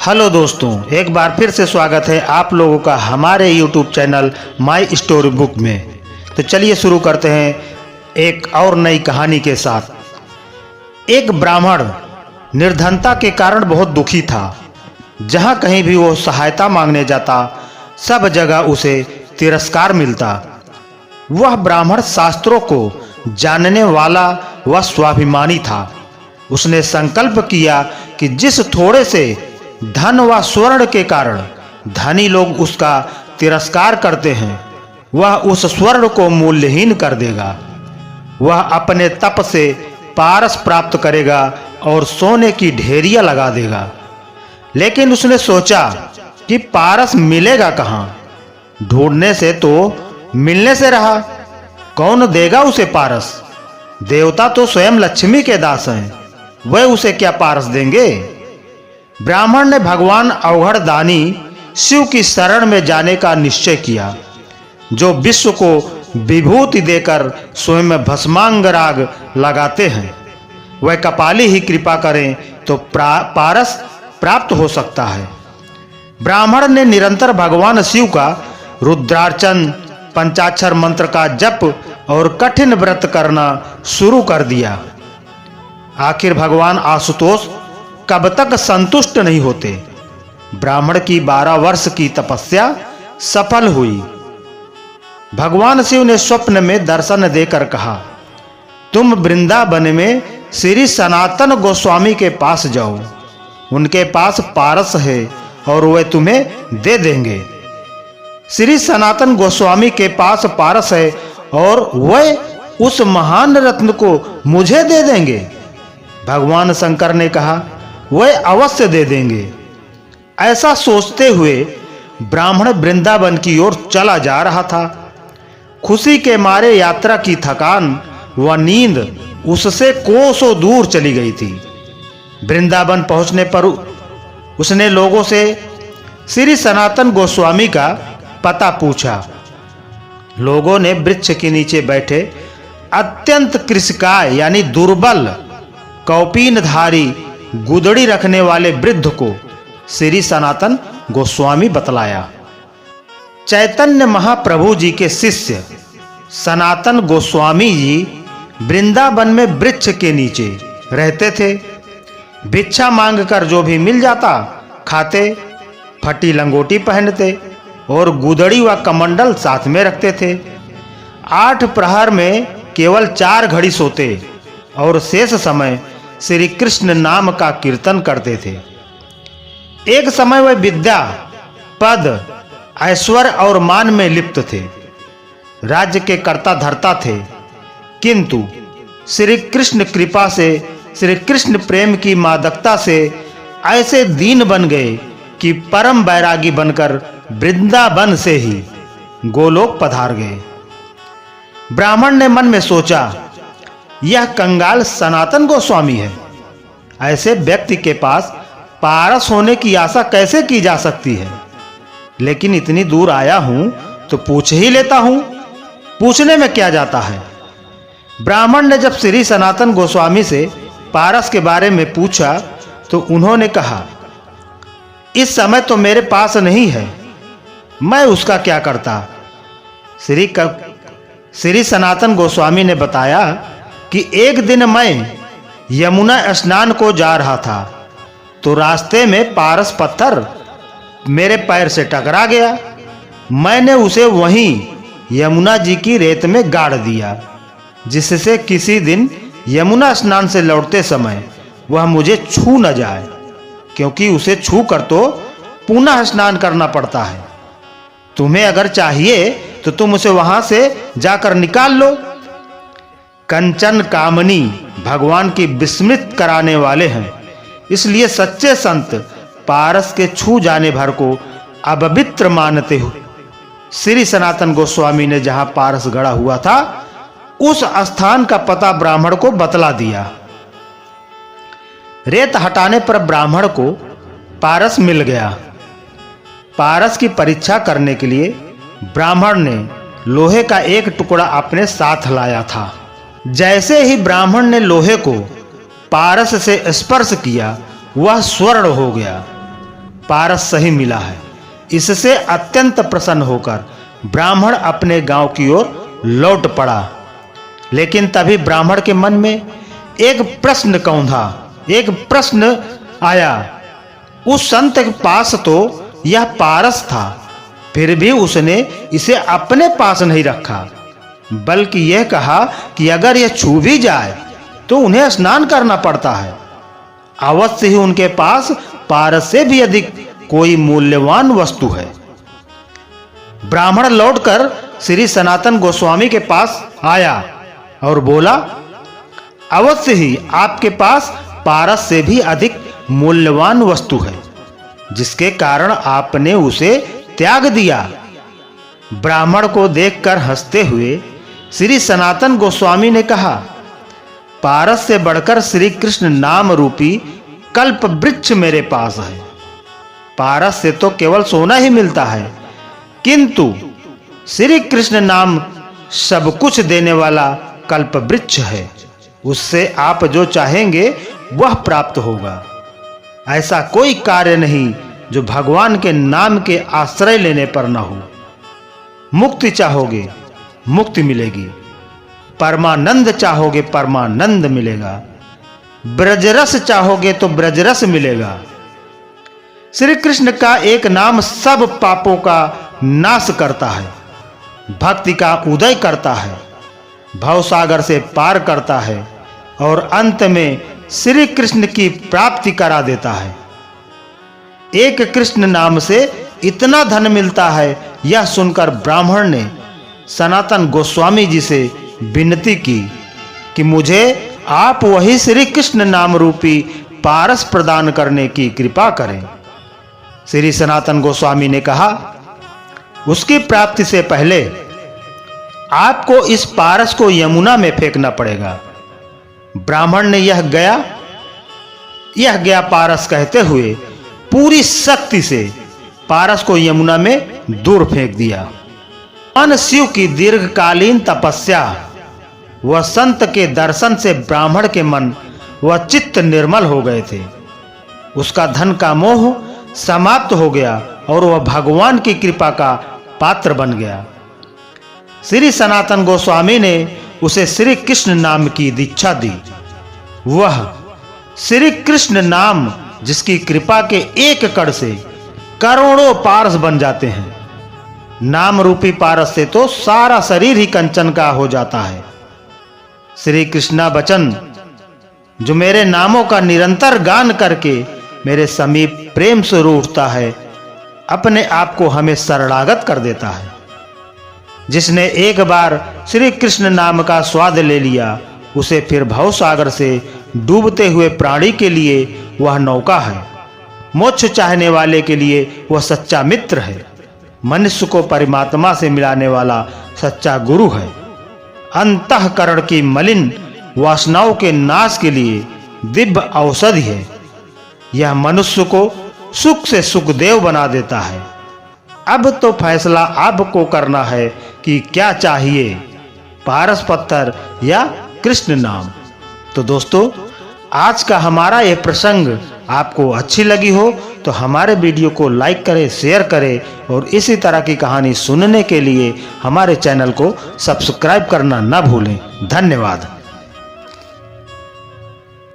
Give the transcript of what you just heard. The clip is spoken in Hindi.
हेलो दोस्तों, एक बार फिर से स्वागत है आप लोगों का हमारे YouTube channel my story book में। तो चलिए शुरू करते हैं एक और नई कहानी के साथ। एक ब्राह्मण निर्धनता के कारण बहुत दुखी था। जहाँ कहीं भी वो सहायता मांगने जाता, सब जगह उसे तिरस्कार मिलता। वह ब्राह्मण शास्त्रों को जानने वाला व स्वाभिमानी था। उसने संकल्प किया कि जिस थोड़े से धन व स्वर्ण के कारण धनी लोग उसका तिरस्कार करते हैं, वह उस स्वर्ण को मूल्यहीन कर देगा। वह अपने तप से पारस प्राप्त करेगा और सोने की ढेरियां लगा देगा। लेकिन उसने सोचा कि पारस मिलेगा कहाँ? ढूंढने से तो मिलने से रहा। कौन देगा उसे पारस? देवता तो स्वयं लक्ष्मी के दास हैं, वह उसे क्या पारस देंगे? ब्राह्मण ने भगवान अवघड़ दानी शिव की शरण में जाने का निश्चय किया, जो विश्व को विभूति देकर स्वयं भस्मांग राग लगाते हैं। वह कपाली ही कृपा करें तो पारस प्राप्त हो सकता है। ब्राह्मण ने निरंतर भगवान शिव का रुद्रार्चन, पंचाक्षर मंत्र का जप और कठिन व्रत करना शुरू कर दिया। आखिर भगवान आशुतोष कब तक संतुष्ट नहीं होते। ब्राह्मण की 12 वर्ष की तपस्या सफल हुई। भगवान शिव ने स्वप्न में दर्शन देकर कहा, तुम वृंदावन में श्री सनातन गोस्वामी के पास जाओ। उनके पास पारस है और वे तुम्हें दे देंगे। श्री सनातन गोस्वामी के पास पारस है और वे उस महान रत्न को मुझे दे देंगे। भगवान शंकर ने कहा, वे अवश्य दे देंगे। ऐसा सोचते हुए ब्राह्मण वृंदावन की ओर चला जा रहा था। खुशी के मारे यात्रा की थकान व नींद उससे कोसों दूर चली गई थी। वृंदावन पहुंचने पर उसने लोगों से श्री सनातन गोस्वामी का पता पूछा। लोगों ने वृक्ष के नीचे बैठे अत्यंत कृषकाय यानी दुर्बल कौपीनधारी गुदड़ी रखने वाले वृद्ध को श्री सनातन गोस्वामी बतलाया। चैतन्य महाप्रभु जी के शिष्य सनातन गोस्वामी जी वृंदावन में वृक्ष के नीचे रहते थे। भिक्षा मांगकर जो भी मिल जाता खाते, फटी लंगोटी पहनते और गुदड़ी व कमंडल साथ में रखते थे। 8 प्रहर में केवल 4 घड़ी सोते और शेष समय श्री कृष्ण नाम का कीर्तन करते थे। एक समय वह विद्या, पद, ऐश्वर्य और मान में लिप्त थे। राज्य के कर्ता धर्ता थे, किंतु श्री कृष्ण कृपा से, श्री कृष्ण प्रेम की मादकता से ऐसे दीन बन गए कि परम बैरागी बनकर वृंदावन से ही गोलोक पधार गए। ब्राह्मण ने मन में सोचा, यह कंगाल सनातन गोस्वामी है। ऐसे व्यक्ति के पास पारस होने की आशा कैसे की जा सकती है? लेकिन इतनी दूर आया हूं तो पूछ ही लेता हूं। पूछने में क्या जाता है? ब्राह्मण ने जब श्री सनातन गोस्वामी से पारस के बारे में पूछा तो उन्होंने कहा, इस समय तो मेरे पास नहीं है, मैं उसका क्या करता? श्री सनातन गोस्वामी ने बताया कि एक दिन मैं यमुना स्नान को जा रहा था तो रास्ते में पारस पत्थर मेरे पैर से टकरा गया। मैंने उसे वहीं यमुना जी की रेत में गाड़ दिया, जिससे किसी दिन यमुना स्नान से लौटते समय वह मुझे छू न जाए, क्योंकि उसे छू कर तो पुनः स्नान करना पड़ता है। तुम्हें अगर चाहिए तो तुम उसे वहां से जाकर निकाल लो। कंचन कामनी भगवान की विस्मृत कराने वाले हैं, इसलिए सच्चे संत पारस के छू जाने भर को अपवित्र मानते हो। श्री सनातन गोस्वामी ने जहां पारस गड़ा हुआ था उस स्थान का पता ब्राह्मण को बतला दिया। रेत हटाने पर ब्राह्मण को पारस मिल गया। पारस की परीक्षा करने के लिए ब्राह्मण ने लोहे का एक टुकड़ा अपने साथ लाया था। जैसे ही ब्राह्मण ने लोहे को पारस से स्पर्श किया, वह स्वर्ण हो गया। पारस सही मिला है। इससे अत्यंत प्रसन्न होकर ब्राह्मण अपने गांव की ओर लौट पड़ा। लेकिन तभी ब्राह्मण के मन में एक प्रश्न कौंधा, एक प्रश्न आया। उस संत के पास तो यह पारस था, फिर भी उसने इसे अपने पास नहीं रखा, बल्कि यह कहा कि अगर यह छू भी जाए तो उन्हें स्नान करना पड़ता है। अवश्य ही उनके पास पारस से भी अधिक कोई मूल्यवान वस्तु है। ब्राह्मण लौटकर श्री सनातन गोस्वामी के पास आया और बोला, अवश्य ही आपके पास पारस से भी अधिक मूल्यवान वस्तु है, जिसके कारण आपने उसे त्याग दिया। ब्राह्मण को देखकर हंसते हुए श्री सनातन गोस्वामी ने कहा, पारस से बढ़कर श्री कृष्ण नाम रूपी कल्प वृक्ष मेरे पास है। पारस से तो केवल सोना ही मिलता है, किंतु श्री कृष्ण नाम सब कुछ देने वाला कल्प वृक्ष है। उससे आप जो चाहेंगे वह प्राप्त होगा। ऐसा कोई कार्य नहीं जो भगवान के नाम के आश्रय लेने पर न हो। मुक्ति चाहोगे, मुक्ति मिलेगी। परमानंद चाहोगे, परमानंद मिलेगा। ब्रजरस चाहोगे तो ब्रजरस मिलेगा। श्री कृष्ण का एक नाम सब पापों का नाश करता है, भक्ति का उदय करता है, भवसागर से पार करता है और अंत में श्री कृष्ण की प्राप्ति करा देता है। एक कृष्ण नाम से इतना धन मिलता है, यह सुनकर ब्राह्मण ने सनातन गोस्वामी जी से विनती की कि मुझे आप वही श्री कृष्ण नाम रूपी पारस प्रदान करने की कृपा करें। श्री सनातन गोस्वामी ने कहा, उसकी प्राप्ति से पहले आपको इस पारस को यमुना में फेंकना पड़ेगा। ब्राह्मण ने यह गया पारस कहते हुए पूरी शक्ति से पारस को यमुना में दूर फेंक दिया। भगवान शिव की दीर्घकालीन तपस्या व संत के दर्शन से ब्राह्मण के मन व चित्त निर्मल हो गए थे। उसका धन का मोह समाप्त हो गया और वह भगवान की कृपा का पात्र बन गया। श्री सनातन गोस्वामी ने उसे श्री कृष्ण नाम की दीक्षा दी। वह श्री कृष्ण नाम जिसकी कृपा के एक कण से करोड़ों पारस बन जाते हैं। नाम रूपी पारस से तो सारा शरीर ही कंचन का हो जाता है। श्री कृष्णा वचन जो मेरे नामों का निरंतर गान करके मेरे समीप प्रेम से उठता है, अपने आप को हमें शरणागत कर देता है। जिसने एक बार श्री कृष्ण नाम का स्वाद ले लिया, उसे फिर भवसागर से डूबते हुए प्राणी के लिए वह नौका है। मोक्ष चाहने वाले के लिए वह सच्चा मित्र है। मनुष्य को परमात्मा से मिलाने वाला सच्चा गुरु है। अंतःकरण की मलिन वासनाओं के नाश के लिए दिव्य औषधि है। यह मनुष्य को सुख से सुखदेव बना देता है। अब तो फैसला आपको करना है कि क्या चाहिए, पारस पत्थर या कृष्ण नाम। तो दोस्तों, आज का हमारा यह प्रसंग आपको अच्छी लगी हो तो हमारे वीडियो को लाइक करें, शेयर करें और इसी तरह की कहानी सुनने के लिए हमारे चैनल को सब्सक्राइब करना न भूलें। धन्यवाद।